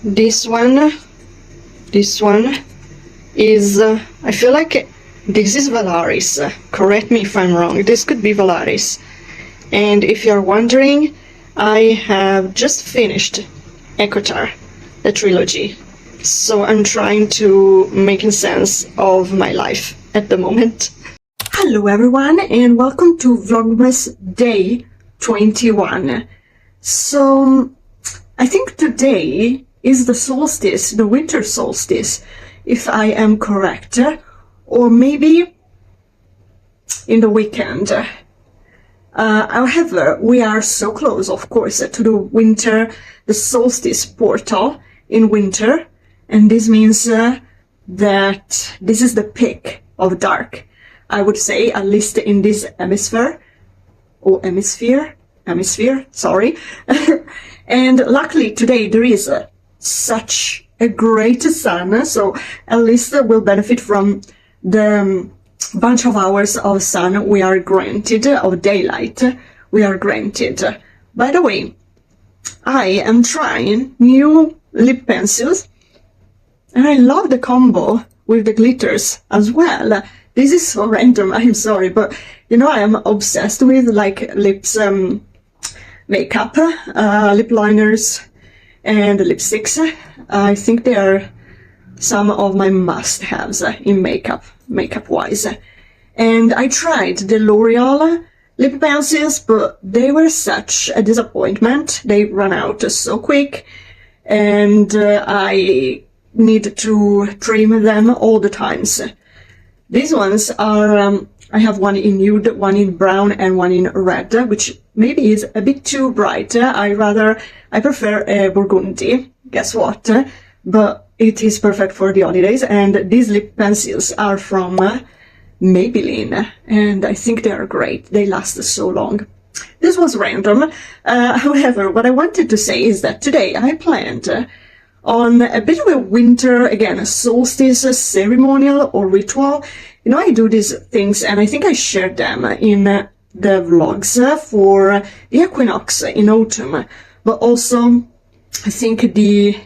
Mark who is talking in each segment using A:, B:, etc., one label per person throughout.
A: This one is, I feel like this is Valaris. Correct me if I'm wrong. This could be Valaris. And if you're wondering, I have just finished Ekotar, the trilogy. So I'm trying to make sense of my life at the moment. Hello everyone and welcome to Vlogmas Day 21. So I think today is the solstice, the winter solstice, if I am correct, or maybe in the weekend. However, we are so close, of course, to the solstice portal in winter, and this means that this is the peak of dark, I would say, at least in this hemisphere, sorry. And luckily today there is such a great sun, so at least we'll benefit from the bunch of hours of sun we are granted, of daylight we are granted. By the way, I am trying new lip pencils and I love the combo with the glitters as well. This is so random, I'm sorry, but you know, I am obsessed with like lips makeup, lip liners and lipsticks. I think they are some of my must-haves in makeup-wise. And I tried the L'Oreal lip pencils, but they were such a disappointment. They ran out so quick, and I need to trim them all the times. These ones are, I have one in nude, one in brown, and one in red, which maybe is a bit too bright. I prefer a burgundy, guess what? But it is perfect for the holidays, and these lip pencils are from Maybelline, and I think they are great. They last so long. This was random. However, what I wanted to say is that today I planned on a bit of a winter, again, a solstice ceremonial or ritual. You know, I do these things, and I think I shared them in the vlogs for the equinox in autumn, but also I think the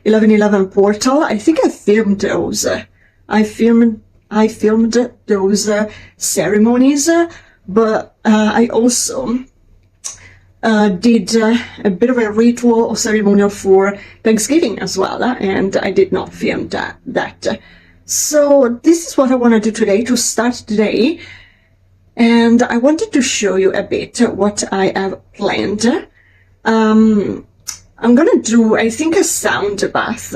A: 11/11 portal. I think I filmed those. I filmed those ceremonies, but I also did a bit of a ritual or ceremonial for Thanksgiving as well, and I did not film that. So this is what I want to do today to start today, and I wanted to show you a bit what I have planned. I'm gonna do, I think, a sound bath,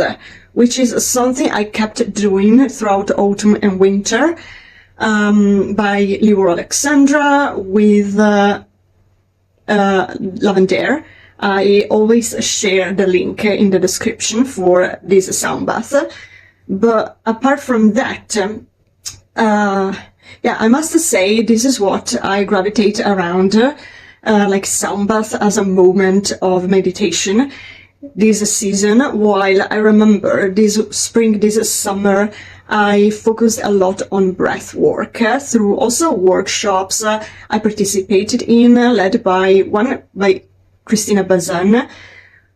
A: which is something I kept doing throughout autumn and winter, by Leeor Alexandra with Lavender. I always share the link in the description for this sound bath. But apart from that, yeah, I must say this is what I gravitate around, like sound bath as a moment of meditation this season. While I remember this spring, this summer, I focused a lot on breath work through also workshops I participated in, led by Christina Bazan,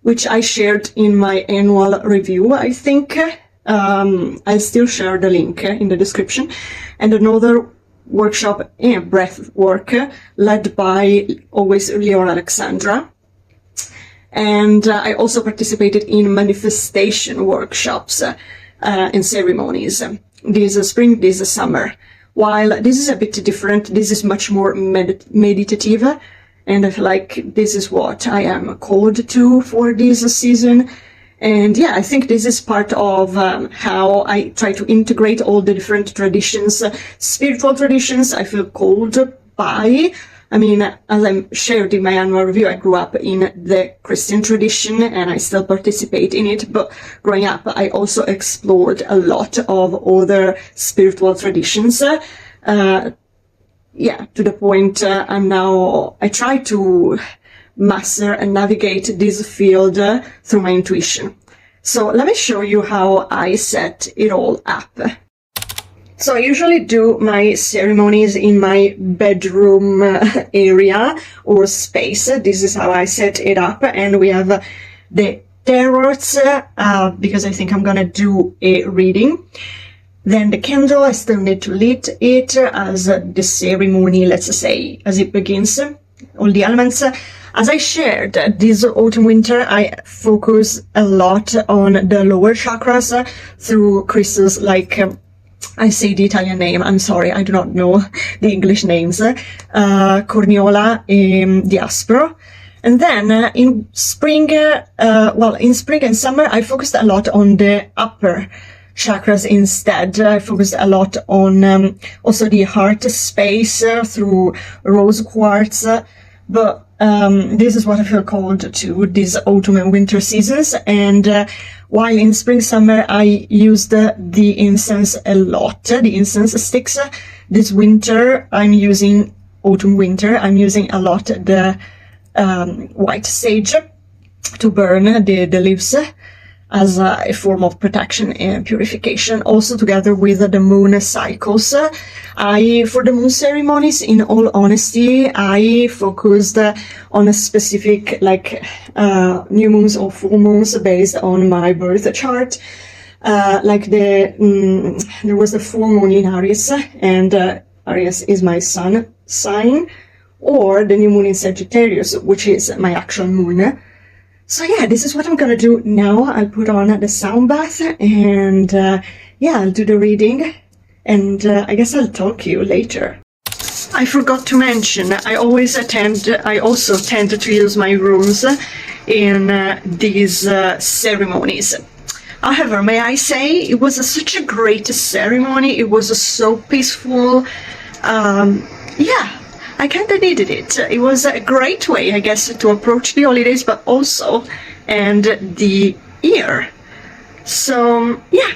A: which I shared in my annual review, I think. I'll still share the link in the description. And another workshop in breath work led by always Leeor Alexandra. And I also participated in manifestation workshops and ceremonies this spring, this summer. While this is a bit different, this is much more meditative, and I feel like this is what I am called to for this season. And yeah, I think this is part of how I try to integrate all the different traditions, spiritual traditions I feel called by. I mean, as I shared in my annual review, I grew up in the Christian tradition and I still participate in it. But growing up, I also explored a lot of other spiritual traditions. Yeah, to the point I try to master and navigate this field through my intuition. So let me show you how I set it all up. So I usually do my ceremonies in my bedroom area or space. This is how I set it up, and we have the tarots, because I think I'm gonna do a reading. Then the candle, I still need to lit it as the ceremony, let's say, as it begins. All the elements. As I shared, this autumn-winter, I focus a lot on the lower chakras through crystals like, I say the Italian name, I'm sorry, I do not know the English names, Corniola and Diaspro. And then in spring, in spring and summer, I focused a lot on the upper chakras instead. I focused a lot on also the heart space through rose quartz. But this is what I feel called to these autumn and winter seasons. And while in spring, summer, I used the incense a lot, the incense sticks. This winter, autumn, winter, I'm using a lot the white sage to burn the leaves as a form of protection and purification. Also together with the moon cycles. For the moon ceremonies, in all honesty, I focused on a specific, new moons or full moons based on my birth chart. There was a full moon in Aries, and Aries is my sun sign, or the new moon in Sagittarius, which is my actual moon. So yeah, this is what I'm gonna do now. I'll put on the sound bath and I'll do the reading, and I guess I'll talk to you later. I forgot to mention, I also tend to use my rooms in these ceremonies. However, may I say, it was such a great ceremony. It was so peaceful. I kind of needed it. It was a great way, I guess, to approach the holidays, but also, and the year. So, yeah.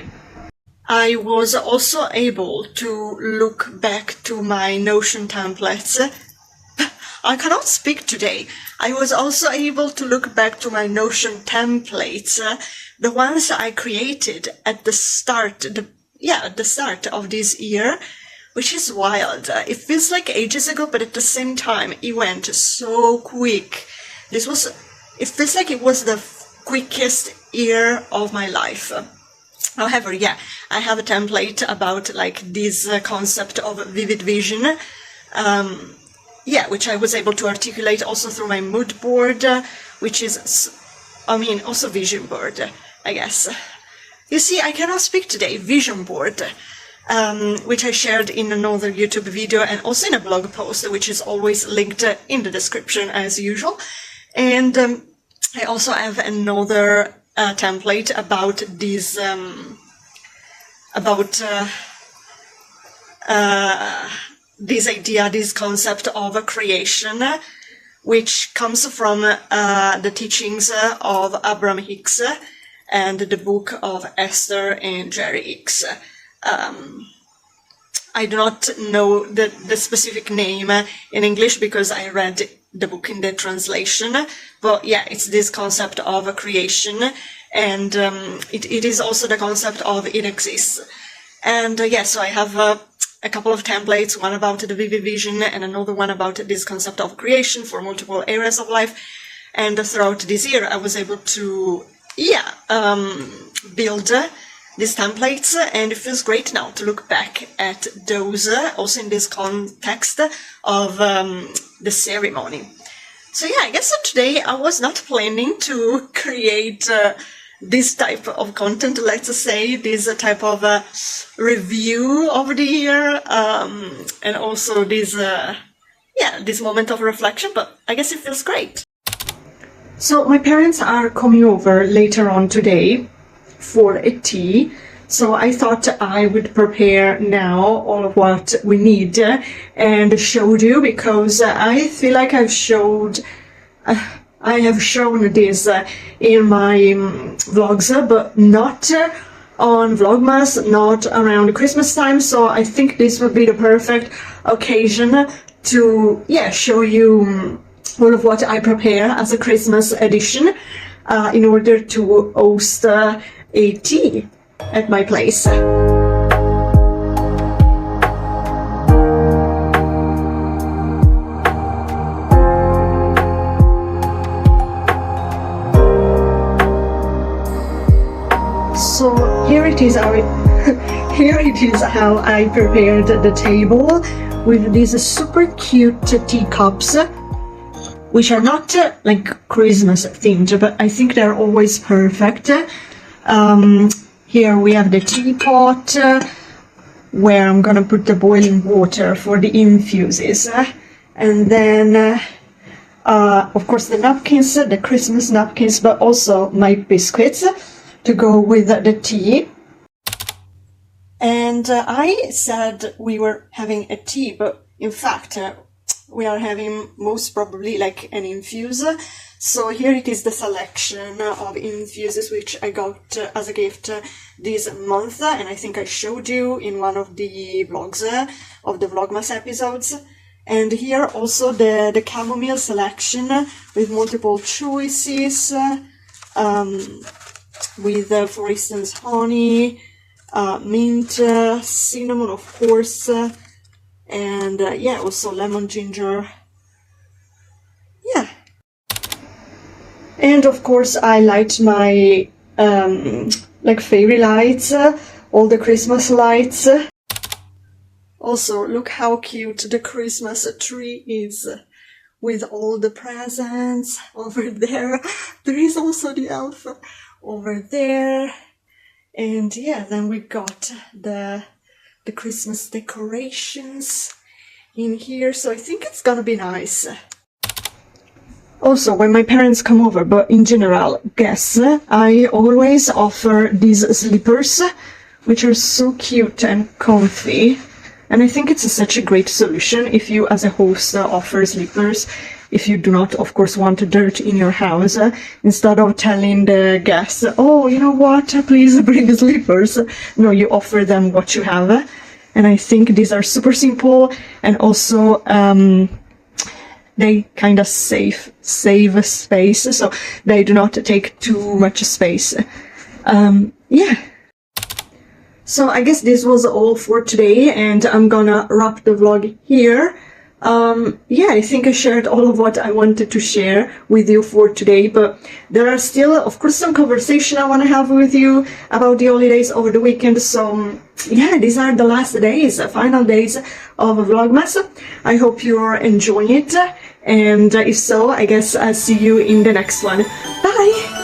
A: I was also able to look back to my Notion templates. I cannot speak today. I was also able to look back to my Notion templates, the ones I created at the start, the start of this year, which is wild. It feels like ages ago, but at the same time, it went so quick. It feels like it was the quickest year of my life. However, I have a template about this concept of vivid vision, which I was able to articulate also through my mood board, which is, also vision board, I guess. You see, I cannot speak today. Vision board. Which I shared in another YouTube video and also in a blog post, which is always linked in the description as usual. And I also have another template about this, this idea, this concept of creation, which comes from the teachings of Abraham Hicks and the book of Esther and Jerry Hicks. I do not know the specific name in English because I read the book in the translation, but it's this concept of creation, and it is also the concept of it exists. And so I have a couple of templates, one about the vivid vision and another one about this concept of creation for multiple areas of life. And throughout this year, I was able to build these templates, and it feels great now to look back at those, also in this context of the ceremony. So I guess today I was not planning to create this type of content, let's say, this type of review of the year, and also this, this moment of reflection, but I guess it feels great. So my parents are coming over later on today for a tea, so I thought I would prepare now all of what we need and showed you, because I feel like I have shown this in my vlogs, but not on VLOGMAS, not around Christmas time. So I think this would be the perfect occasion to show you all of what I prepare as a Christmas edition in order to host a tea at my place. So here it is here it is how I prepared the table with these super cute teacups, which are not like Christmas themed, but I think they're always perfect. Here we have the teapot, where I'm gonna put the boiling water for the infuses, and then of course the napkins, the Christmas napkins, but also my biscuits to go with the tea. And I said we were having a tea, but in fact we are having most probably like an infuse. So here it is, the selection of infuses which I got as a gift this month, and I think I showed you in one of the vlogs of the VLOGMAS episodes. And here also the chamomile selection with multiple choices, with for instance honey, mint, cinnamon of course, and yeah, also lemon, ginger. Yeah. And of course I light my like fairy lights, all the Christmas lights. Also, look how cute the Christmas tree is with all the presents over there. There is also the elf over there. And yeah, then we got the Christmas decorations in here, so I think it's gonna be nice. Also, when my parents come over, but in general, guests, I always offer these slippers, which are so cute and comfy. And I think it's such a great solution if you, as a host, offer slippers, if you do not, of course, want dirt in your house, instead of telling the guests, oh, you know what, please bring slippers. No, you offer them what you have. And I think these are super simple, and also they kind of save space, so they do not take too much space. Yeah. So I guess this was all for today, and I'm gonna wrap the vlog here. Yeah, I think I shared all of what I wanted to share with you for today, but there are still, of course, some conversation I want to have with you about the holidays over the weekend. So yeah, these are the last days, final days of Vlogmas. I hope you're enjoying it, and if so, I guess I'll see you in the next one. Bye!